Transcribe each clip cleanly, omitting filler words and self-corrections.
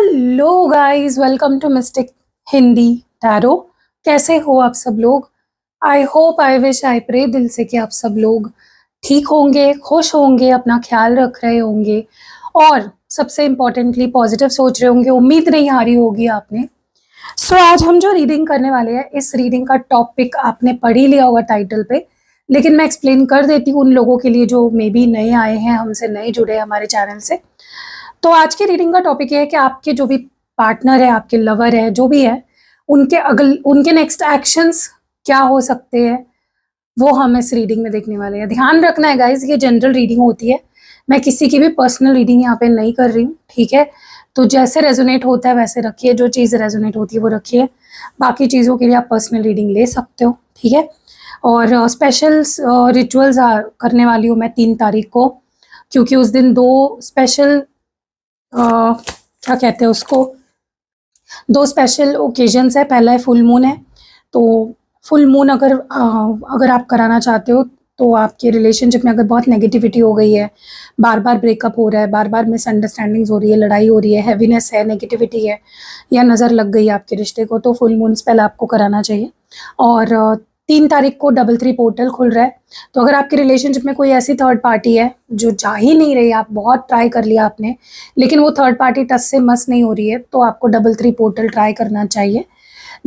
Hello guys, welcome to mystic Hindi tarot. कैसे हो आप सब लोग? I hope, I wish, I pray दिल से कि आप सब लोग ठीक होंगे, खुश होंगे, अपना ख्याल रख रहे होंगे और सबसे इम्पोर्टेंटली पॉजिटिव सोच रहे होंगे। उम्मीद नहीं हारी होगी आपने। सो आज हम जो रीडिंग करने वाले हैं, इस रीडिंग का टॉपिक आपने पढ़ ही लिया होगा टाइटल पे, लेकिन मैं एक्सप्लेन कर देती हूँ उन लोगों के लिए जो मे बी नए आए हैं, हमसे नए जुड़े हैं हमारे चैनल से। तो आज की रीडिंग का टॉपिक ये है कि आपके जो भी पार्टनर है, आपके लवर है, जो भी है, उनके नेक्स्ट एक्शंस क्या हो सकते हैं, वो हम इस रीडिंग में देखने वाले हैं। ध्यान रखना है गाइज, ये जनरल रीडिंग होती है, मैं किसी की भी पर्सनल रीडिंग यहाँ पे नहीं कर रही हूँ, ठीक है? तो जैसे रेजोनेट होता है वैसे रखिए, जो चीज़ रेजोनेट होती है वो रखिए, बाकी चीज़ों के लिए आप पर्सनल रीडिंग ले सकते हो, ठीक है? और स्पेशल रिचुअल्स करने वाली हूँ मैं 3 तारीख को, क्योंकि उस दिन 2 स्पेशल क्या कहते हैं उसको, 2 स्पेशल ओकेजन्स है। पहला है फुल मून है, तो फुल मून अगर आप कराना चाहते हो तो आपके रिलेशनशिप में अगर बहुत नेगेटिविटी हो गई है, बार बार ब्रेकअप हो रहा है, बार बार मिसअंडरस्टैंडिंग्स हो रही है, लड़ाई हो रही है, हैवीनेस है, नेगेटिविटी है, या नज़र लग गई है आपके रिश्ते को, तो फुल मून स्पेल आपको कराना चाहिए। और 3 तारीख को 33 पोर्टल खुल रहा है, तो अगर आपके रिलेशनशिप में कोई ऐसी थर्ड पार्टी है जो जा ही नहीं रही, आप बहुत ट्राई कर लिया आपने, लेकिन वो थर्ड पार्टी टस से मस नहीं हो रही है, तो आपको 33 पोर्टल ट्राई करना चाहिए,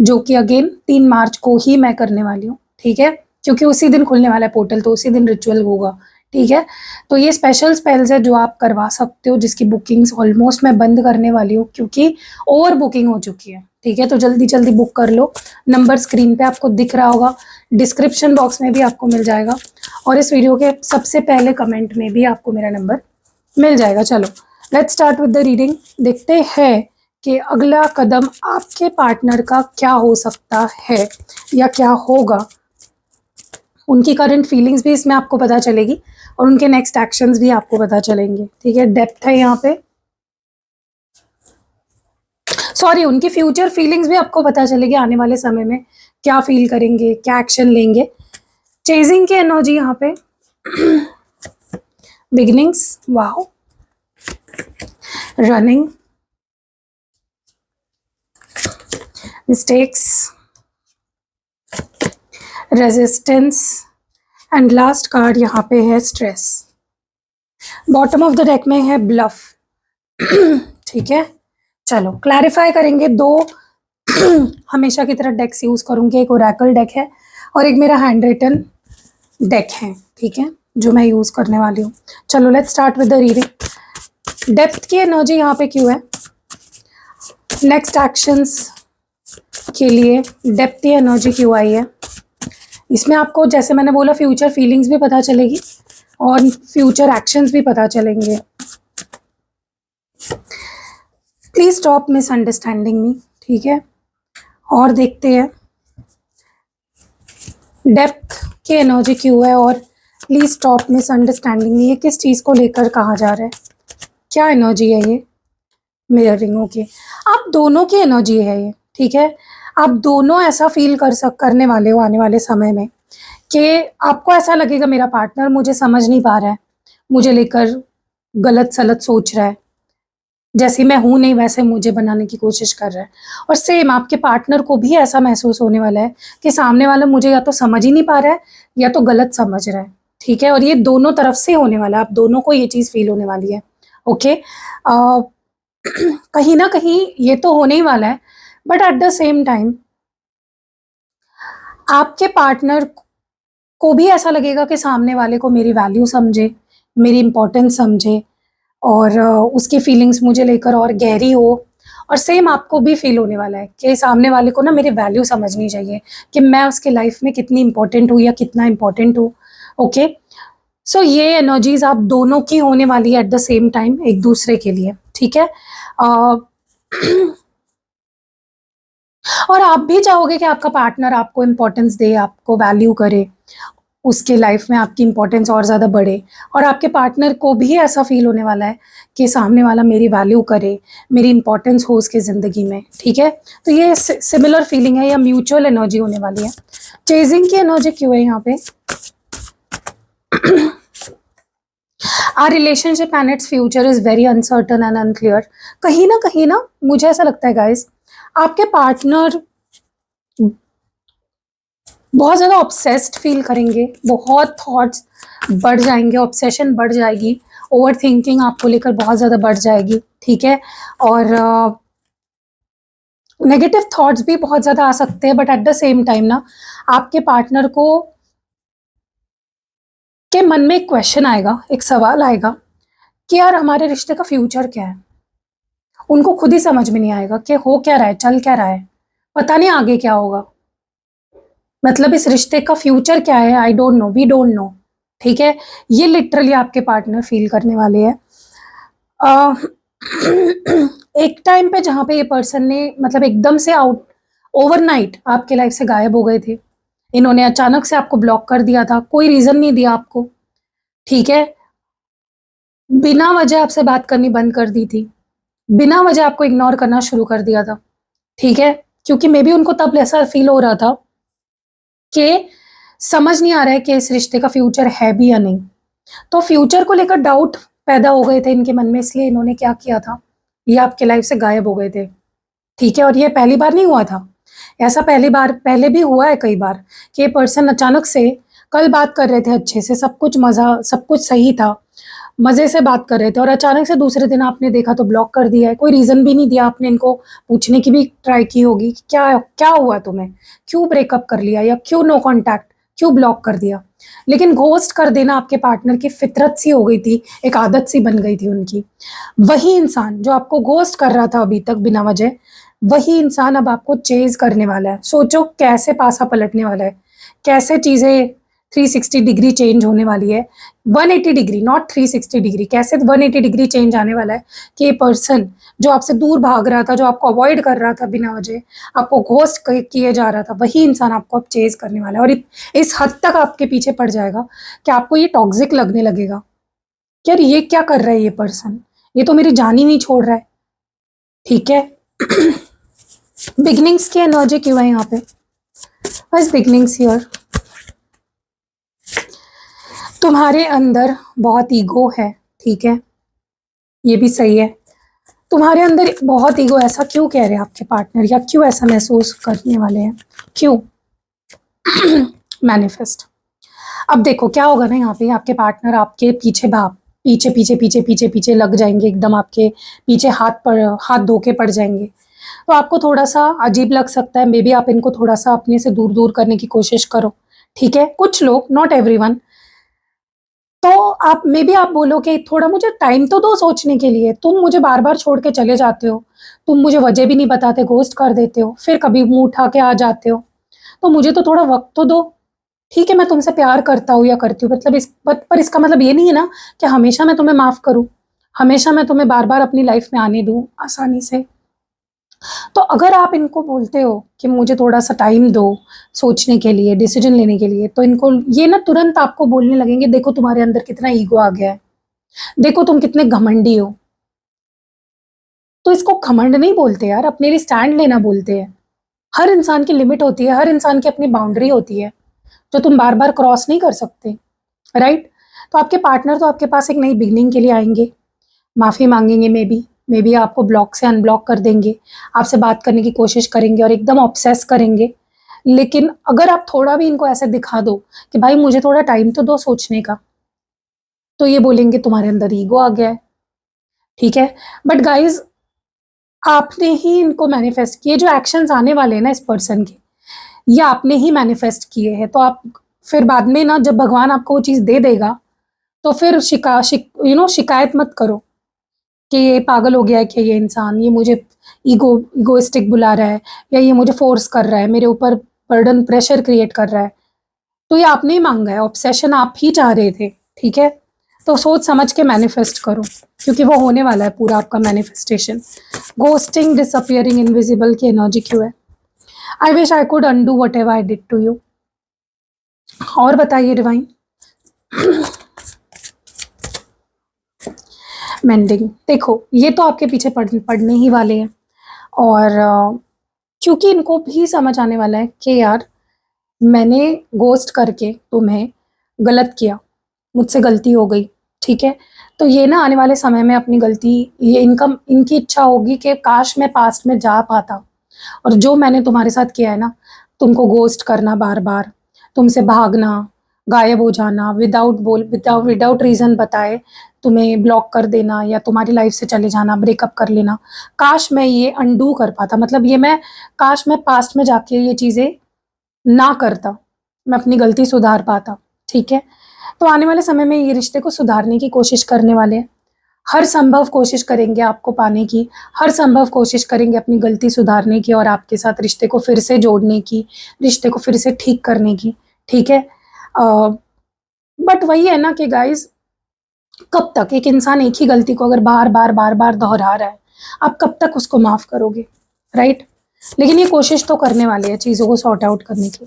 जो कि अगेन 3 मार्च को ही मैं करने वाली हूँ, ठीक है? क्योंकि उसी दिन खुलने वाला है पोर्टल, तो उसी दिन रिचुअल होगा, ठीक है? तो ये स्पेशल स्पेल्स है जो आप करवा सकते हो, जिसकी बुकिंग्स ऑलमोस्ट मैं बंद करने वाली हूँ क्योंकि ओवर बुकिंग हो चुकी है, ठीक है? तो जल्दी जल्दी बुक कर लो। नंबर स्क्रीन पे आपको दिख रहा होगा, डिस्क्रिप्शन बॉक्स में भी आपको मिल जाएगा, और इस वीडियो के सबसे पहले कमेंट में भी आपको मेरा नंबर मिल जाएगा। चलो let's start with the reading. देखते हैं कि अगला कदम आपके पार्टनर का क्या हो सकता है या क्या होगा। उनकी करंट फीलिंग्स भी इसमें आपको पता चलेगी और उनके नेक्स्ट एक्शंस भी आपको पता चलेंगे, ठीक है? डेप्थ है यहाँ पे, सॉरी, उनकी फ्यूचर फीलिंग्स भी आपको पता चलेगी, आने वाले समय में क्या फील करेंगे, क्या एक्शन लेंगे। चेजिंग की एनर्जी यहाँ पे, beginnings, wow, running, mistakes, resistance, and last card यहाँ पे है stress. Bottom of the deck में है ब्लफ, ठीक है? चलो क्लैरिफाई करेंगे। 2 हमेशा की तरह डेक्स यूज करूंगी, एक ओरेकल डेक है और एक मेरा हैंड रिटन डेक है, ठीक है, जो मैं यूज करने वाली हूँ। चलो let's start with the reading. Depth की एनर्जी यहाँ पे क्यों है, नेक्स्ट एक्शंस के लिए डेप्थ की एनर्जी क्यों आई है, इसमें आपको जैसे मैंने बोला फ्यूचर फीलिंग्स भी पता चलेगी और फ्यूचर एक्शंस भी पता चलेंगे। प्लीज स्टॉप मिसअंडरस्टैंडिंग मी, ठीक है? और देखते हैं डेप्थ की एनर्जी क्यों है और प्लीज स्टॉप मिसअंडरस्टैंडिंग मी, ये किस चीज़ को लेकर कहा जा रहा है, क्या एनर्जी है ये? मिररिंग, ओके, आप दोनों की एनर्जी है ये, ठीक है? आप दोनों ऐसा फील करने वाले हो आने वाले समय में कि आपको ऐसा लगेगा मेरा पार्टनर मुझे समझ नहीं पा रहा है, मुझे लेकर गलत सलत सोच रहा है, जैसे मैं हूं नहीं वैसे मुझे बनाने की कोशिश कर रहा है। और सेम आपके पार्टनर को भी ऐसा महसूस होने वाला है कि सामने वाला मुझे या तो समझ ही नहीं पा रहा है या तो गलत समझ रहा है, ठीक है? और ये दोनों तरफ से होने वाला है, आप दोनों को ये चीज़ फील होने वाली है, ओके? कहीं ना कहीं ये तो होने ही वाला है, but at the same time आपके पार्टनर को भी ऐसा लगेगा कि सामने वाले को मेरी वैल्यू समझे, मेरी इंपॉर्टेंस समझे, और उसकी फीलिंग्स मुझे लेकर और गहरी हो। और सेम आपको भी फील होने वाला है कि सामने वाले को ना मेरी वैल्यू समझनी चाहिए, कि मैं उसके लाइफ में कितनी इंपॉर्टेंट हूँ या कितना इंपॉर्टेंट हूँ, ओके? सो ये एनर्जीज आप दोनों की होने वाली है एट द सेम टाइम एक दूसरे के लिए, ठीक है? और आप भी चाहोगे कि आपका पार्टनर आपको इम्पोर्टेंस दे, आपको वैल्यू करे, उसके लाइफ में आपकी इम्पोर्टेंस और ज़्यादा बढ़े, और आपके पार्टनर को भी ऐसा फील होने वाला है कि सामने वाला मेरी वैल्यू करे, मेरी इंपॉर्टेंस हो उसकी ज़िंदगी में, ठीक है? तो ये सिमिलर फीलिंग है या म्यूचुअल एनर्जी होने वाली है। चेजिंग की एनर्जी क्यों है यहाँ पे, our relationship and its future is very uncertain and unclear. कहीं ना मुझे ऐसा लगता है गाइस, आपके पार्टनर बहुत ज़्यादा ऑब्सेस्ड फील करेंगे, बहुत थॉट्स बढ़ जाएंगे, ऑब्सेशन बढ़ जाएगी, ओवर थिंकिंग आपको लेकर बहुत ज़्यादा बढ़ जाएगी, ठीक है। और नेगेटिव थॉट्स भी बहुत ज़्यादा आ सकते हैं, but at the same time ना आपके पार्टनर को के मन में एक क्वेश्चन आएगा, एक सवाल आएगा कि यार हमारे रिश्ते का फ्यूचर क्या है। उनको खुद ही समझ में नहीं आएगा कि हो क्या रहा है, चल क्या रहा है, पता नहीं आगे क्या होगा, मतलब इस रिश्ते का फ्यूचर क्या है, I don't know, we don't know, ठीक है। ये लिटरली आपके पार्टनर फील करने वाले हैं। एक टाइम पे जहाँ पे ये पर्सन ने मतलब एकदम से आउट ओवरनाइट आपके लाइफ से गायब हो गए थे, इन्होंने अचानक से आपको ब्लॉक कर दिया था, कोई रीजन नहीं दिया आपको, ठीक है। बिना वजह आपसे बात करनी बंद कर दी थी, बिना वजह आपको इग्नोर करना शुरू कर दिया था, ठीक है। क्योंकि मे बी उनको तब ऐसा फील हो रहा था कि समझ नहीं आ रहा है कि इस रिश्ते का फ्यूचर है भी या नहीं। तो फ्यूचर को लेकर डाउट पैदा हो गए थे इनके मन में, इसलिए इन्होंने क्या किया था, ये आपके लाइफ से गायब हो गए थे, ठीक है। और ये पहली बार नहीं हुआ था, ऐसा पहले भी हुआ है कई बार कि ये पर्सन अचानक से, कल बात कर रहे थे अच्छे से, सब कुछ मज़ा, सब कुछ सही था, मज़े से बात कर रहे थे, और अचानक से दूसरे दिन आपने देखा तो ब्लॉक कर दिया है। कोई रीज़न भी नहीं दिया, आपने इनको पूछने की भी ट्राई की होगी कि क्या क्या हुआ तुम्हें, क्यों ब्रेकअप कर लिया, या क्यों नो कॉन्टैक्ट, क्यों ब्लॉक कर दिया। लेकिन घोस्ट कर देना आपके पार्टनर की फितरत सी हो गई थी, एक आदत सी बन गई थी उनकी। वही इंसान जो आपको घोस्ट कर रहा था अभी तक बिना वजह, वही इंसान अब आपको चेज करने वाला है। सोचो कैसे पासा पलटने वाला है, कैसे चीज़ें 360 डिग्री चेंज होने वाली है। 180 डिग्री, नॉट 360 डिग्री, कैसे 180 डिग्री चेंज आने वाला है कि ये पर्सन जो आपसे दूर भाग रहा था, जो आपको अवॉइड कर रहा था बिना वजह, आपको घोस्ट किए जा रहा था, वही इंसान आपको अब चेज करने वाला है। और इस हद तक आपके पीछे पड़ जाएगा कि आपको ये टॉक्सिक लगने लगेगा कि यार ये क्या कर रहा है ये पर्सन, ये तो मेरी जान ही नहीं छोड़ रहा है, ठीक है। बिगनिंग्स की एनर्जी क्यों है यहाँ पे, बस बिगनिंग्स हियर। तुम्हारे अंदर बहुत ईगो है, ठीक है, ये भी सही है। तुम्हारे अंदर बहुत ईगो, ऐसा क्यों कह रहे हैं आपके पार्टनर, या क्यों ऐसा महसूस करने वाले हैं, क्यों। मैनिफेस्ट। अब देखो क्या होगा ना, यहाँ पे आपके पार्टनर आपके पीछे भाग, पीछे पीछे पीछे पीछे पीछे लग जाएंगे, एकदम आपके पीछे हाथ धो के पड़ जाएंगे। तो आपको थोड़ा सा अजीब लग सकता है, मे बी आप इनको थोड़ा सा अपने से दूर दूर करने की कोशिश करो, ठीक है। कुछ लोग, नॉट एवरीवन। तो आप मे बी आप बोलो कि थोड़ा मुझे टाइम तो दो सोचने के लिए, तुम मुझे बार बार छोड़ के चले जाते हो, तुम मुझे वजह भी नहीं बताते, घोस्ट कर देते हो, फिर कभी मुंह उठा के आ जाते हो, तो मुझे तो थोड़ा वक्त तो दो, ठीक है। मैं तुमसे प्यार करता हूँ या करती हूँ, मतलब पर इसका मतलब ये नहीं है ना कि हमेशा मैं तुम्हें माफ करूँ, हमेशा मैं तुम्हें बार बार अपनी लाइफ में आने दूँ आसानी से। तो अगर आप इनको बोलते हो कि मुझे थोड़ा सा टाइम दो सोचने के लिए, डिसीजन लेने के लिए, तो इनको ये ना तुरंत आपको बोलने लगेंगे, देखो तुम्हारे अंदर कितना ईगो आ गया है, देखो तुम कितने घमंडी हो। तो इसको घमंड नहीं बोलते यार, अपने लिए स्टैंड लेना बोलते हैं। हर इंसान की लिमिट होती है, हर इंसान की अपनी बाउंड्री होती है, जो तुम बार बार क्रॉस नहीं कर सकते, राइट। तो आपके पार्टनर तो आपके पास एक नई बिगनिंग के लिए आएंगे, माफ़ी मांगेंगे, मे बी आपको ब्लॉक से अनब्लॉक कर देंगे, आपसे बात करने की कोशिश करेंगे और एकदम ऑब्सेस करेंगे। लेकिन अगर आप थोड़ा भी इनको ऐसे दिखा दो कि भाई मुझे थोड़ा टाइम तो दो सोचने का, तो ये बोलेंगे तुम्हारे अंदर ईगो आ गया है, ठीक है। बट गाइज, आपने ही इनको मैनिफेस्ट किए, जो एक्शंस आने वाले हैं ना इस पर्सन के, ये आपने ही मैनिफेस्ट किए हैं। तो आप फिर बाद में ना, जब भगवान आपको वो चीज़ दे देगा, तो फिर शिकायत मत करो कि ये पागल हो गया है, कि ये इंसान, ये मुझे इगोइस्टिक बुला रहा है, या ये मुझे फोर्स कर रहा है, मेरे ऊपर बर्डन प्रेशर क्रिएट कर रहा है। तो ये आपने ही मांगा है, ऑब्सेशन आप ही चाह रहे थे, ठीक है। तो सोच समझ के मैनिफेस्ट करो, क्योंकि वो होने वाला है पूरा आपका मैनिफेस्टेशन। घोस्टिंग, डिसअपियरिंग, इनविजिबल की एनर्जी क्यों है। I wish I could undo whatever I did to you. और बताइए डिवाइन। मेंडिंग, देखो ये तो आपके पीछे पड़ने ही वाले हैं, और क्योंकि इनको भी समझ आने वाला है कि यार मैंने घोस्ट करके तुम्हें गलत किया, मुझसे गलती हो गई, ठीक है। तो ये ना आने वाले समय में अपनी गलती, ये इनकी इच्छा होगी कि काश मैं पास्ट में जा पाता, और जो मैंने तुम्हारे साथ किया है ना, तुमको घोस्ट करना बार बार, तुमसे भागना, गायब हो जाना, विदाउट रीज़न बताए तुम्हें ब्लॉक कर देना या तुम्हारी लाइफ से चले जाना, ब्रेकअप कर लेना, काश मैं ये अनडू कर पाता, मतलब ये मैं, काश मैं पास्ट में जाके ये चीज़ें ना करता, मैं अपनी गलती सुधार पाता। ठीक है। तो आने वाले समय में ये रिश्ते को सुधारने की कोशिश करने वाले हैं, हर संभव कोशिश करेंगे आपको पाने की, हर संभव कोशिश करेंगे अपनी गलती सुधारने की और आपके साथ रिश्ते को फिर से जोड़ने की, रिश्ते को फिर से ठीक करने की। ठीक है। बट वही है ना कि गाइज, कब तक एक इंसान एक ही गलती को अगर बार बार बार बार दोहरा रहा है, आप कब तक उसको माफ करोगे, राइट? लेकिन ये कोशिश तो करने वाले हैं चीज़ों को सॉर्ट आउट करने की।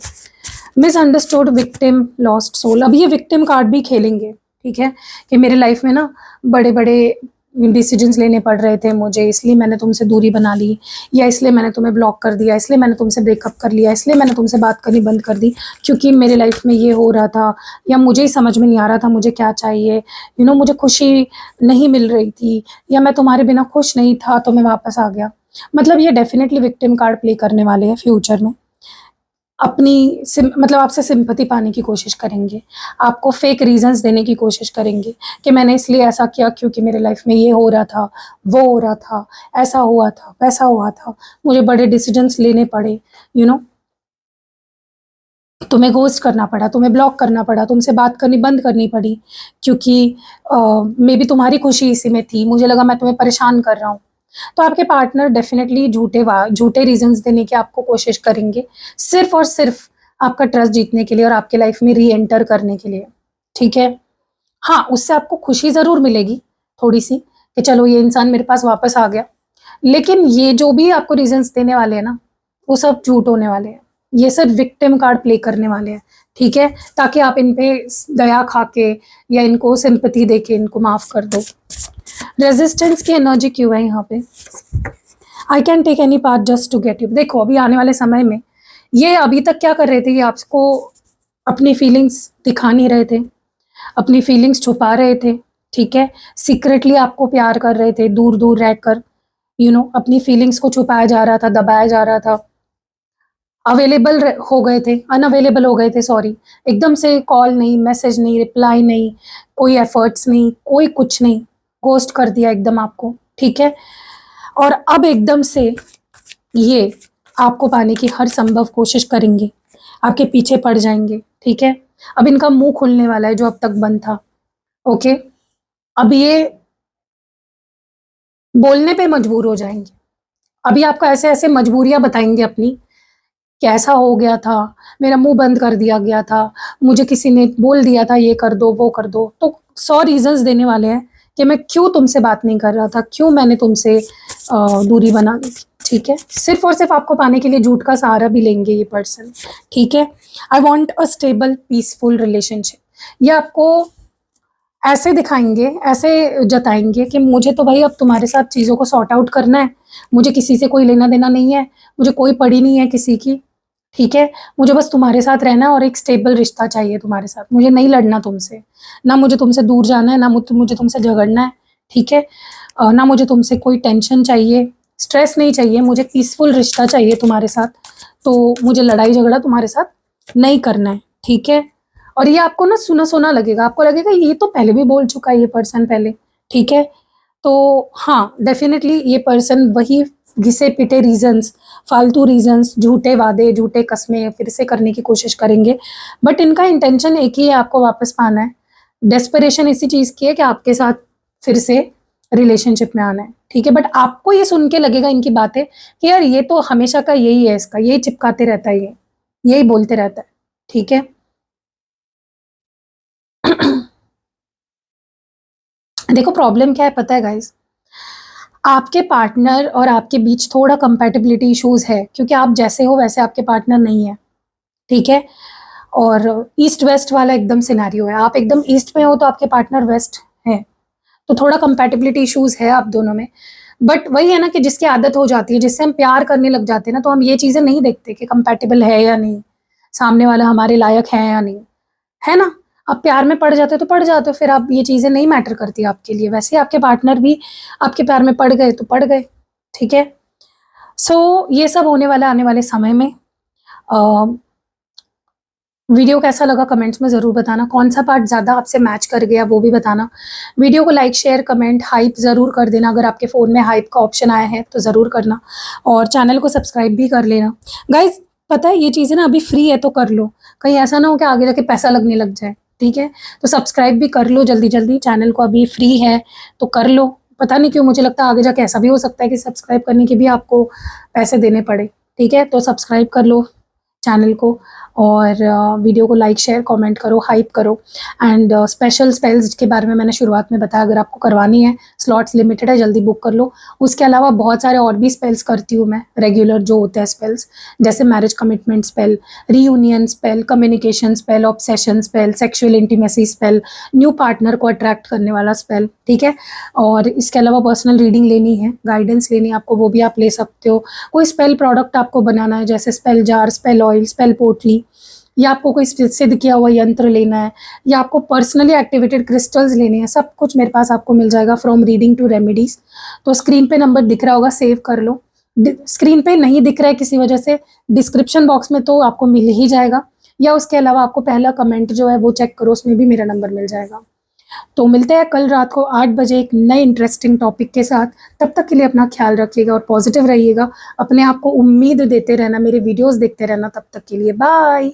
मिसअंडरस्टूड, विक्टिम, लॉस्ट सोल, अब ये विक्टिम कार्ड भी खेलेंगे। ठीक है, कि मेरे लाइफ में ना बड़े बड़े डिसीजंस लेने पड़ रहे थे मुझे, इसलिए मैंने तुमसे दूरी बना ली, या इसलिए मैंने तुम्हें ब्लॉक कर दिया, इसलिए मैंने तुमसे ब्रेकअप कर लिया, इसलिए मैंने तुमसे बात करनी बंद कर दी, क्योंकि मेरे लाइफ में ये हो रहा था, या मुझे ही समझ में नहीं आ रहा था मुझे क्या चाहिए, मुझे खुशी नहीं मिल रही थी, या मैं तुम्हारे बिना खुश नहीं था तो मैं वापस आ गया। मतलब ये डेफिनेटली विक्टिम कार्ड प्ले करने वाले हैं फ्यूचर में, अपनी मतलब आपसे सिंपैथी पाने की कोशिश करेंगे, आपको फेक रीजंस देने की कोशिश करेंगे कि मैंने इसलिए ऐसा किया क्योंकि मेरे लाइफ में ये हो रहा था, वो हो रहा था, ऐसा हुआ था, वैसा हुआ था, मुझे बड़े डिसीजंस लेने पड़े, तुम्हें घोस्ट करना पड़ा, तुम्हें ब्लॉक करना पड़ा, तुमसे बात करनी बंद करनी पड़ी, क्योंकि मे बी तुम्हारी खुशी इसी में थी, मुझे लगा मैं तुम्हें परेशान कर रहा हूँ। तो आपके पार्टनर डेफिनेटली झूठे रीजंस देने की आपको कोशिश करेंगे, सिर्फ और सिर्फ आपका ट्रस्ट जीतने के लिए और आपके लाइफ में री एंटर करने के लिए। ठीक है। हाँ, उससे आपको खुशी ज़रूर मिलेगी थोड़ी सी, कि चलो ये इंसान मेरे पास वापस आ गया, लेकिन ये जो भी आपको रीजंस देने वाले हैं ना, वो सब झूठ होने वाले हैं, ये सिर्फ विक्टिम कार्ड प्ले करने वाले हैं। ठीक है, ताकि आप इन पे दया खा के या इनको सिंपैथी दे के इनको माफ कर दो। रेजिस्टेंस की एनर्जी क्यों है यहाँ पे? I can take any part just to get you. देखो, अभी आने वाले समय में ये अभी तक क्या कर रहे थे, ये आपको अपनी फीलिंग्स दिखा नहीं रहे थे, अपनी फीलिंग्स छुपा रहे थे। ठीक है, सीक्रेटली आपको प्यार कर रहे थे, दूर दूर रहकर अपनी फीलिंग्स को छुपाया जा रहा था, दबाया जा रहा था, हो गए थे, अनअवेलेबल हो गए थे, सॉरी, एकदम से कॉल नहीं, मैसेज नहीं, रिप्लाई नहीं, कोई एफर्ट्स नहीं, कोई कुछ नहीं, घोस्ट कर दिया एकदम आपको। ठीक है, और अब एकदम से ये आपको पाने की हर संभव कोशिश करेंगे, आपके पीछे पड़ जाएंगे। ठीक है, अब इनका मुंह खुलने वाला है जो अब तक बंद था। ओके, अब ये बोलने पे मजबूर हो जाएंगे, अभी आपको ऐसे ऐसे मजबूरियां बताएंगे अपनी, कैसा हो गया था, मेरा मुंह बंद कर दिया गया था, मुझे किसी ने बोल दिया था ये कर दो वो कर दो, तो 100 रीजंस देने वाले हैं कि मैं क्यों तुमसे बात नहीं कर रहा था, क्यों मैंने तुमसे दूरी बना ली थी। ठीक है, सिर्फ और सिर्फ आपको पाने के लिए झूठ का सहारा भी लेंगे ये पर्सन। ठीक है, I want a stable peaceful relationship, ये आपको ऐसे दिखाएंगे, ऐसे जताएंगे कि मुझे तो भाई अब तुम्हारे साथ चीज़ों को सॉर्ट आउट करना है, मुझे किसी से कोई लेना देना नहीं है, मुझे कोई पड़ी नहीं है किसी की। ठीक है, मुझे बस तुम्हारे साथ रहना है और एक स्टेबल रिश्ता चाहिए तुम्हारे साथ, मुझे नहीं लड़ना तुमसे, ना मुझे तुमसे दूर जाना है, ना मुझे तुमसे झगड़ना है। ठीक है, ना मुझे तुमसे कोई टेंशन चाहिए, स्ट्रेस नहीं चाहिए, मुझे पीसफुल रिश्ता चाहिए तुम्हारे साथ, तो मुझे लड़ाई झगड़ा तुम्हारे साथ नहीं करना है। ठीक है, और ये आपको ना सुना सुना लगेगा, आपको लगेगा ये तो पहले भी बोल चुका है ये पर्सन पहले। ठीक है, तो हाँ, डेफिनेटली ये पर्सन वही घिसे पिटे रीजंस, फालतू रीजंस, झूठे वादे, झूठे कस्में फिर से करने की कोशिश करेंगे, बट इनका इंटेंशन एक ही है, आपको वापस पाना है। डेस्परेशन इसी चीज़ की है कि आपके साथ फिर से रिलेशनशिप में आना है। ठीक है, बट आपको ये सुन के लगेगा इनकी बातें कि यार ये तो हमेशा का यही है, इसका यही चिपकाते रहता है, ये यही बोलते रहता है। ठीक है, देखो प्रॉब्लम क्या है पता है गाइस, आपके पार्टनर और आपके बीच थोड़ा कंपैटिबिलिटी इश्यूज है, क्योंकि आप जैसे हो वैसे आपके पार्टनर नहीं है। ठीक है, और ईस्ट वेस्ट वाला एकदम सिनेरियो है, आप एकदम ईस्ट में हो तो आपके पार्टनर वेस्ट है, तो थोड़ा कंपैटिबिलिटी इश्यूज है आप दोनों में। बट वही है ना कि जिसकी आदत हो जाती है, जिससे हम प्यार करने लग जाते हैं ना, तो हम ये चीज़ें नहीं देखते कि कंपैटिबल है या नहीं, सामने वाला हमारे लायक है या नहीं, है ना। आप प्यार में पड़ जाते हो तो पड़ जाते हो, फिर आप ये चीज़ें नहीं मैटर करती आपके लिए। वैसे ही आपके पार्टनर भी आपके प्यार में पड़ गए तो पड़ गए, ठीक है? सो ये सब होने वाला है आने वाले समय में। वीडियो कैसा लगा कमेंट्स में ज़रूर बताना, कौन सा पार्ट ज़्यादा आपसे मैच कर गया वो भी बताना। वीडियो को लाइक, शेयर, कमेंट, हाइप ज़रूर कर देना। अगर आपके फ़ोन में हाइप का ऑप्शन आया है तो ज़रूर करना, और चैनल को सब्सक्राइब भी कर लेना। गाइज़ पता है ये चीज़ें ना अभी फ्री है तो कर लो, कहीं ऐसा ना हो कि आगे जाके पैसा लगने लग जाए, ठीक है? तो सब्सक्राइब भी कर लो जल्दी-जल्दी, चैनल को अभी फ्री है तो कर लो। पता नहीं क्यों मुझे लगता है आगे जाके ऐसा भी हो सकता है कि सब्सक्राइब करने के भी आपको पैसे देने पड़े, ठीक है? तो सब्सक्राइब कर लो चैनल को, और वीडियो को लाइक, शेयर, कमेंट करो, हाइप करो। एंड स्पेशल स्पेल्स के बारे में मैंने शुरुआत में बताया, अगर आपको करवानी है स्लॉट्स लिमिटेड है, जल्दी बुक कर लो। उसके अलावा बहुत सारे और भी स्पेल्स करती हूँ मैं रेगुलर जो होते हैं स्पेल्स, जैसे marriage commitment spell, reunion spell, communication spell, obsession spell, sexual intimacy spell, new partner को अट्रैक्ट करने वाला स्पेल, ठीक है? और इसके अलावा पर्सनल रीडिंग लेनी है, गाइडेंस लेनी है आपको, वो भी आप ले सकते हो। कोई स्पेल प्रोडक्ट आपको बनाना है, जैसे spell jar, spell oil, spell पोटली, या आपको कोई सिद्ध किया हुआ यंत्र लेना है, या आपको पर्सनली एक्टिवेटेड क्रिस्टल्स लेने हैं, सब कुछ मेरे पास आपको मिल जाएगा, फ्रॉम रीडिंग टू रेमेडीज। तो स्क्रीन पे नंबर दिख रहा होगा, सेव कर लो। स्क्रीन पे नहीं दिख रहा है किसी वजह से, डिस्क्रिप्शन बॉक्स में तो आपको मिल ही जाएगा, या उसके अलावा आपको पहला कमेंट जो है वो चेक करो, उसमें भी मेरा नंबर मिल जाएगा। तो मिलते हैं कल रात को 8 बजे एक नए इंटरेस्टिंग टॉपिक के साथ। तब तक के लिए अपना ख्याल रखिएगा और पॉजिटिव रहिएगा। अपने आप को उम्मीद देते रहना, मेरे वीडियोस देखते रहना। तब तक के लिए बाय।